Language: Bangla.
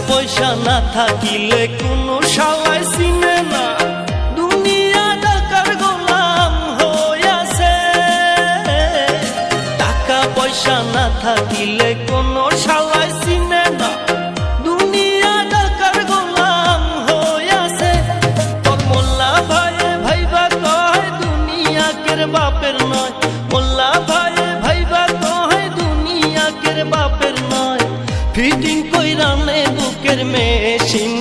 পয়সা না থাকিলে কোনো শালায় চিনে না, দুনিয়া টাকার গোলাম হইয়াছে। টাকা পয়সা না থাকিলে কোনো শালায় চিনে না, দুনিয়া টাকার গোলাম হইয়াছে। তোর মোল্লা ভাইয়ে ভাইবা কয় দুনিয়া কের বাপের নয়, মোল্লা ভাইয়ে ভাইবা কয় দুনিয়া কের বাপের নয়। ফিটিং কইরা নে বুকের মেশিন